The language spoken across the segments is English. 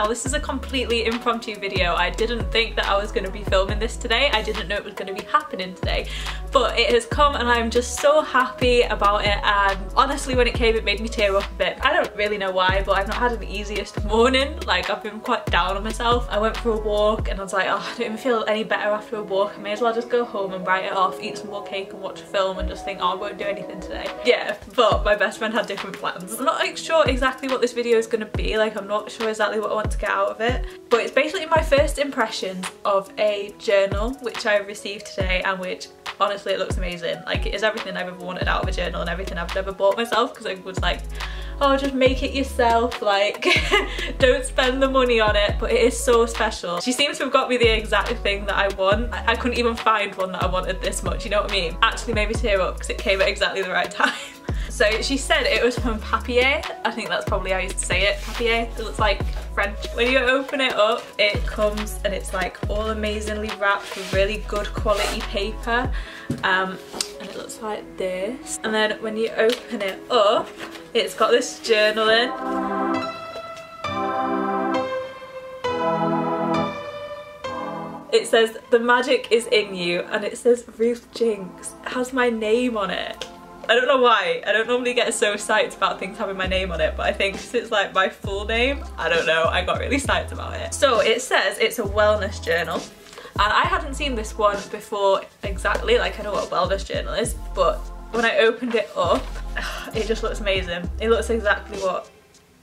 Now this is a completely impromptu video. I didn't think that I was going to be filming this today. I didn't know it was going to be happening today, but it has come and I'm just so happy about it. And honestly, when it came, it made me tear up a bit. I don't really know why, but I've not had an easiest morning. Like, I've been quite down on myself. I went for a walk and I was like, oh, I don't even feel any better after a walk. I may as well just go home and write it off, eat some more cake and watch a film and just think, oh, I won't do anything today. Yeah, but my best friend had different plans. I'm not like sure exactly what this video is going to be. Like, I'm not sure exactly what I want to get out of it, but it's basically my first impressions of a journal which I received today, and which honestly it looks amazing. Like, it is everything I've ever wanted out of a journal and everything I've ever bought myself, because I was like, oh, just make it yourself, like don't spend the money on it. But it is so special. She seems to have got me the exact thing that I want. I couldn't even find one that I wanted this much, you know what I mean? Actually made me tear up because it came at exactly the right time. So she said it was from Papier. I think that's probably how you used to say it, Papier. It looks like French. When you open it up, it comes and it's like all amazingly wrapped with really good quality paper. And it looks like this. And then when you open it up, it's got this journal in. It says, "The magic is in you," and it says Ruth Jinx. It has my name on it. I don't know why. I don't normally get so psyched about things having my name on it, but I think since it's like my full name, I don't know, I got really psyched about it. So it says it's a wellness journal, and I hadn't seen this one before exactly. Like, I know what a wellness journal is, but when I opened it up, it just looks amazing. It looks exactly what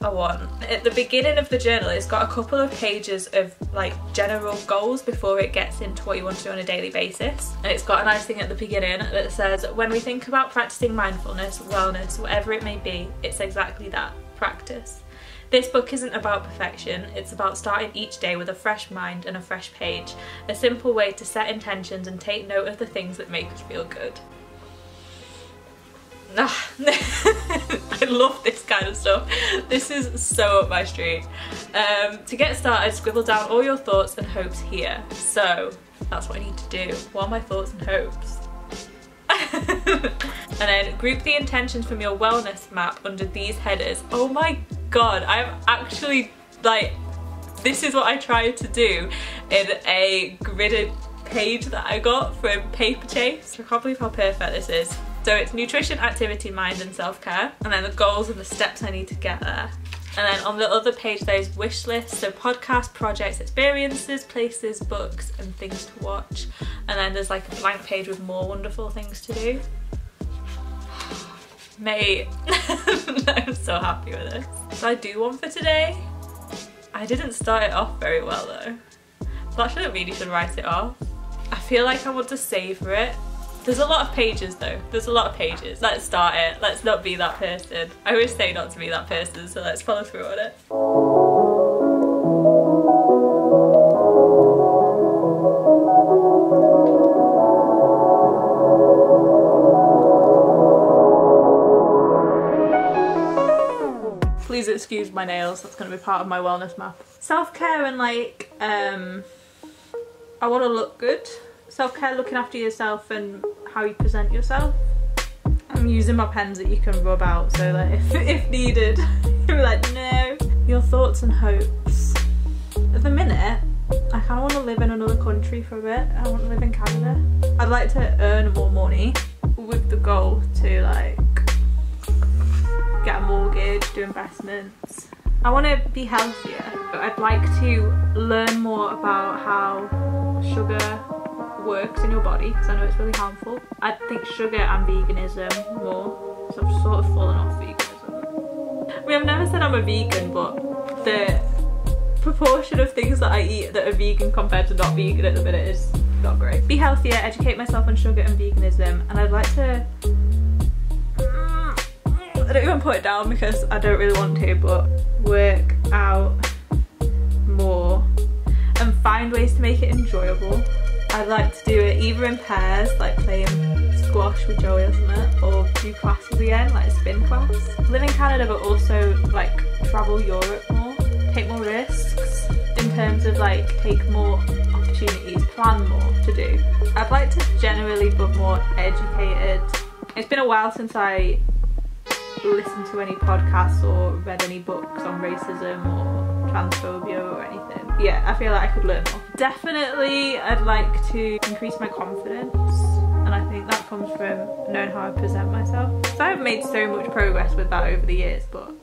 I want. At the beginning of the journal, it's got a couple of pages of like general goals before it gets into what you want to do on a daily basis. And it's got a nice thing at the beginning that says, when we think about practicing mindfulness, wellness, whatever it may be, it's exactly that, practice. This book isn't about perfection, it's about starting each day with a fresh mind and a fresh page. A simple way to set intentions and take note of the things that make us feel good. I love this kind of stuff. This is so up my street. To get started, scribble down all your thoughts and hopes here. So that's what I need to do. What are my thoughts and hopes? And then group the intentions from your wellness map under these headers. Oh my god, I'm actually like, this is what I tried to do in a gridded page that I got from Paper Chase. I can't believe how perfect this is. So it's nutrition, activity, mind and self-care, and then the goals and the steps I need to get there. And then on the other page there's wish lists, so podcasts, projects, experiences, places, books and things to watch. And then there's like a blank page with more wonderful things to do. Mate, I'm so happy with this. So I do one for today. I didn't start it off very well though. So I shouldn't really should write it off. I feel like I want to savour it. There's a lot of pages though, there's a lot of pages. Let's start it, let's not be that person. I always say not to be that person, so let's follow through on it. Please excuse my nails, that's going to be part of my wellness map. Self-care and like, I want to look good. Self-care, looking after yourself and how you present yourself. I'm using my pens that you can rub out so that if needed, you're like, no. Your thoughts and hopes. At the minute, I kind of want to live in another country for a bit. I want to live in Canada. I'd like to earn more money with the goal to like get a mortgage, do investments. I want to be healthier. I'd like to learn more about how sugar works in your body, because I know it's really harmful. I think sugar and veganism more, so I've sort of fallen off veganism. I mean, I've never said I'm a vegan, but the proportion of things that I eat that are vegan compared to not vegan at the minute is not great. Be healthier, educate myself on sugar and veganism, and I'd like to, I don't even put it down because I don't really want to, but work out more and find ways to make it enjoyable. I'd like to do it either in pairs, like playing squash with Joey or something, or do classes again, like a spin class. Live in Canada but also like travel Europe more, take more risks in terms of like take more opportunities, plan more to do. I'd like to generally be more educated. It's been a while since I listened to any podcasts or read any books on racism or transphobia or anything. Yeah, I feel like I could learn more. Definitely I'd like to increase my confidence, and I think that comes from knowing how I present myself. So I've made so much progress with that over the years, but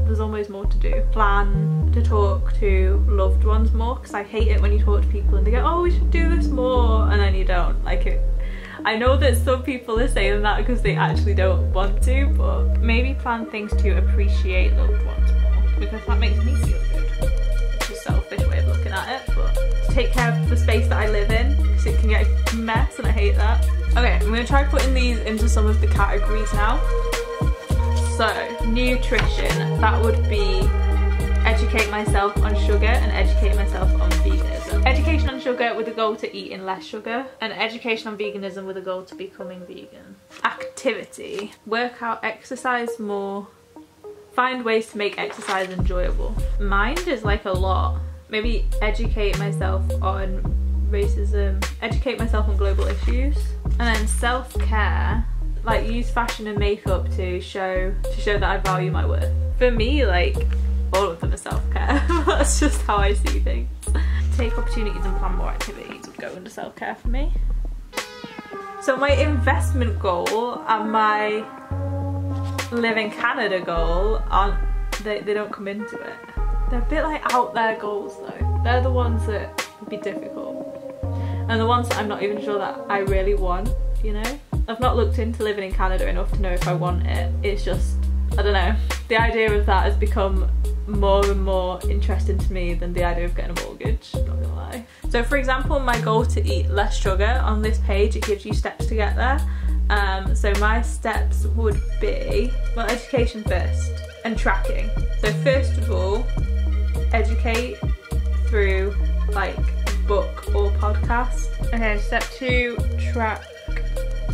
there's always more to do. Plan to talk to loved ones more, because I hate it when you talk to people and they go, oh, we should do this more, and then you don't. Like, it, I know that some people are saying that because they actually don't want to, but maybe plan things to appreciate loved ones more, because that makes me feel good. It's a selfish way of looking at it, but take care of the space that I live in, because it can get a mess and I hate that. Okay, I'm gonna try putting these into some of the categories now. So, nutrition, that would be educate myself on sugar and educate myself on veganism. Education on sugar with a goal to eating less sugar, and education on veganism with a goal to becoming vegan. Activity, work out, exercise more, find ways to make exercise enjoyable. Mind is like a lot. Maybe educate myself on racism, educate myself on global issues, and then self-care, like use fashion and makeup to show that I value my worth. For me, like, all of them are self-care. That's just how I see things. Take opportunities and plan more activities would go under self-care for me. So my investment goal and my live in Canada goal aren't, they don't come into it. They're a bit like out there goals though. They're the ones that would be difficult, and the ones that I'm not even sure that I really want, you know? I've not looked into living in Canada enough to know if I want it. It's just, I don't know. The idea of that has become more and more interesting to me than the idea of getting a mortgage, not gonna lie. So for example, my goal to eat less sugar, on this page it gives you steps to get there. So my steps would be, well, education first and tracking. So first of all, educate through like book or podcast. Okay, step 2, track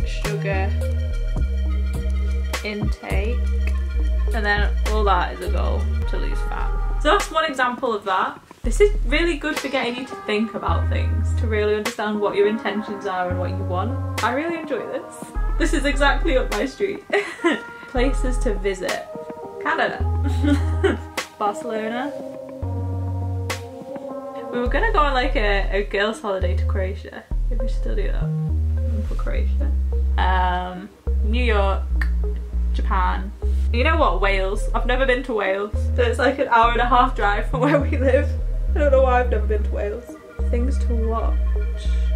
sugar intake, and then all that is a goal to lose fat. So that's one example of that. This is really good for getting you to think about things, to really understand what your intentions are and what you want. I really enjoy this. This is exactly up my street. Places to visit. Canada. Barcelona. We were gonna go on like a girls' holiday to Croatia. Maybe we should still do that. For Croatia. New York. Japan. You know what? Wales. I've never been to Wales. So it's like an hour-and-a-half drive from where we live. I don't know why I've never been to Wales. Things to watch.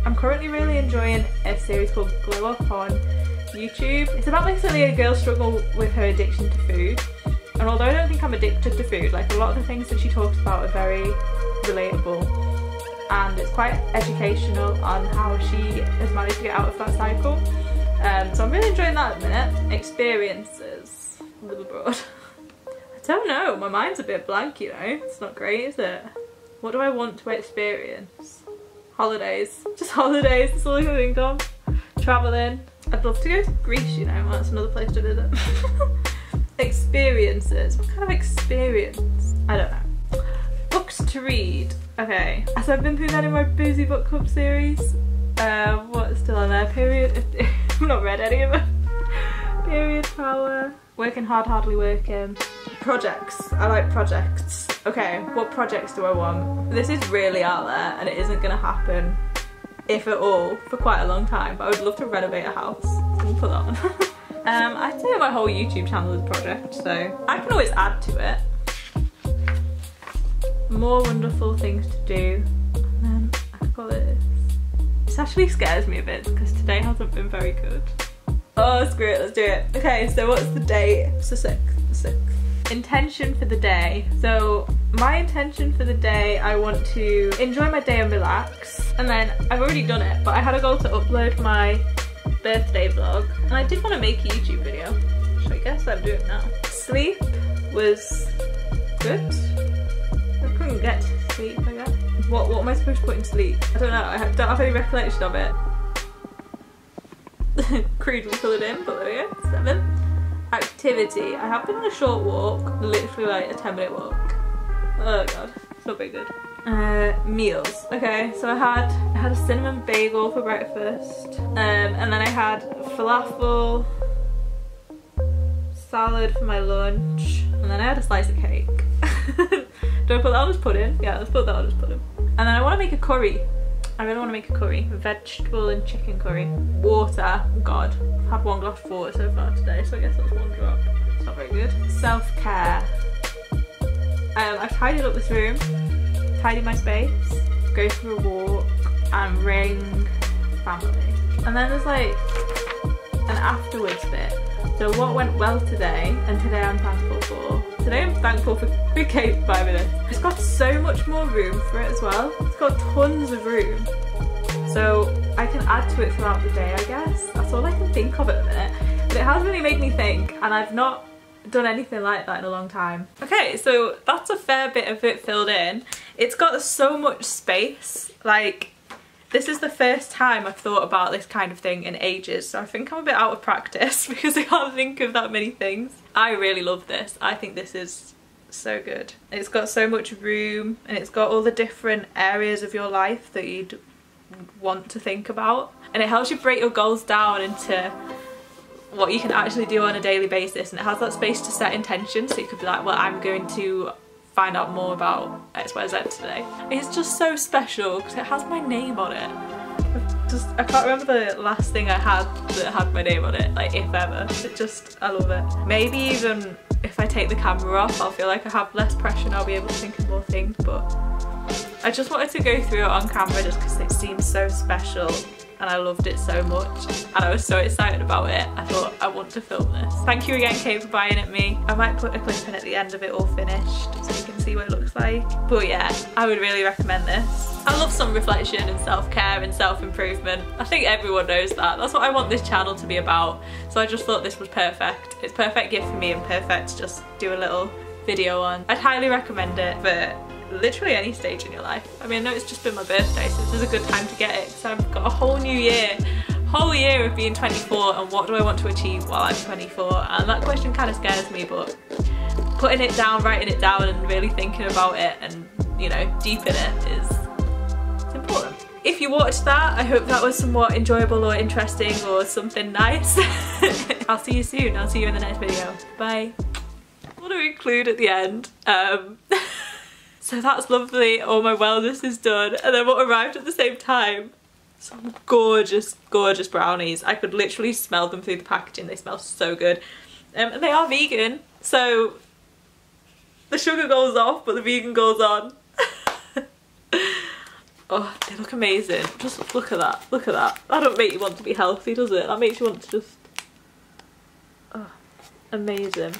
I'm currently really enjoying a series called Glow Up on YouTube. It's about basically a girl's struggle with her addiction to food. And although I don't think I'm addicted to food, like a lot of the things that she talks about are very relatable. And it's quite educational on how she has managed to get out of that cycle. So I'm really enjoying that at the minute. Experiences. Live abroad. I don't know, my mind's a bit blank, you know. It's not great, is it? What do I want to experience? Holidays. Just holidays, that's all I can think of. Travelling. I'd love to go to Greece, you know, that's another place to visit. Experiences. What kind of experience? I don't know. Books to read. Okay, so I've been through that in my Boozy Book Club series. What's still on there? Period. I've not read any of them. Period power. Working hard, hardly working. Projects. I like projects. Okay, what projects do I want? This is really out there and it isn't gonna happen, if at all, for quite a long time, but I would love to renovate a house. So we'll put that on. I'd say my whole YouTube channel is a project, so I can always add to it. More wonderful things to do. And then I could call it this. This actually scares me a bit because today hasn't been very good. Oh, screw it, let's do it. Okay, so what's the date? It's the 6th. The 6th. Intention for the day. So my intention for the day, I want to enjoy my day and relax. And then I've already done it, but I had a goal to upload my birthday vlog. And I did want to make a YouTube video, which I guess I'm doing now. Sleep was good. I couldn't get to sleep, I guess. What am I supposed to put in sleep? I don't know, I don't have any recollection of it. Crudely coloured in, but there we go. 7. Activity. I have been on a short walk, literally like a 10-minute walk. Oh god, it's not very good. Meals. Okay, so I had a cinnamon bagel for breakfast, and then I had falafel, salad for my lunch, and then I had a slice of cake. Do I put that on as pudding? Yeah, let's put that on as pudding. And then I want to make a curry. I really want to make a curry. A vegetable and chicken curry. Water. God. I've had 1 glass of water so far today, so I guess that's 1 drop. It's not very good. Self-care. I've tidied up this room. Tidy my space. Go for a walk. And ring family. And then there's like an afterwards bit. So what went well today, and today I'm thankful for. Today I'm thankful for Kate by this. It's got so much more room for it as well. It's got tons of room. So I can add to it throughout the day, I guess. That's all I can think of at the minute. But it has really made me think, and I've not done anything like that in a long time. Okay, so that's a fair bit of it filled in. It's got so much space. Like, this is the first time I've thought about this kind of thing in ages, so I think I'm a bit out of practice because I can't think of that many things. I really love this. I think this is so good. It's got so much room, and it's got all the different areas of your life that you'd want to think about, and it helps you break your goals down into what you can actually do on a daily basis, and it has that space to set intentions, so you could be like, well, I'm going to find out more about XYZ today. It's just so special because it has my name on it. I can't remember the last thing I had that had my name on it, like if ever. I love it. Maybe even if I take the camera off, I'll feel like I have less pressure and I'll be able to think of more things, but I just wanted to go through it on camera just because it seems so special. And I loved it so much, and I was so excited about it. I thought, I want to film this. Thank you again, Kate, for buying it me. I might put a clip in at the end of it all finished so you can see what it looks like. But yeah, I would really recommend this. I love some reflection and self-care and self-improvement. I think everyone knows that. That's what I want this channel to be about. So I just thought this was perfect. It's a perfect gift for me and perfect to just do a little video on. I'd highly recommend it for literally any stage in your life. I mean, I know it's just been my birthday, so this is a good time to get it because I've got a whole new year, whole year of being 24, and what do I want to achieve while I'm 24? And that question kind of scares me, but putting it down, writing it down, and really thinking about it and, you know, deep in it is important. If you watched that, I hope that was somewhat enjoyable or interesting or something nice. I'll see you soon. I'll see you in the next video. Bye. What do we include at the end? So that's lovely, all my wellness is done, and then what arrived at the same time? Some gorgeous, gorgeous brownies. I could literally smell them through the packaging, they smell so good. And they are vegan, so the sugar goes off, but the vegan goes on. Oh, they look amazing. Just look at that, look at that. That don't make you want to be healthy, does it? That makes you want to just... Oh, amazing.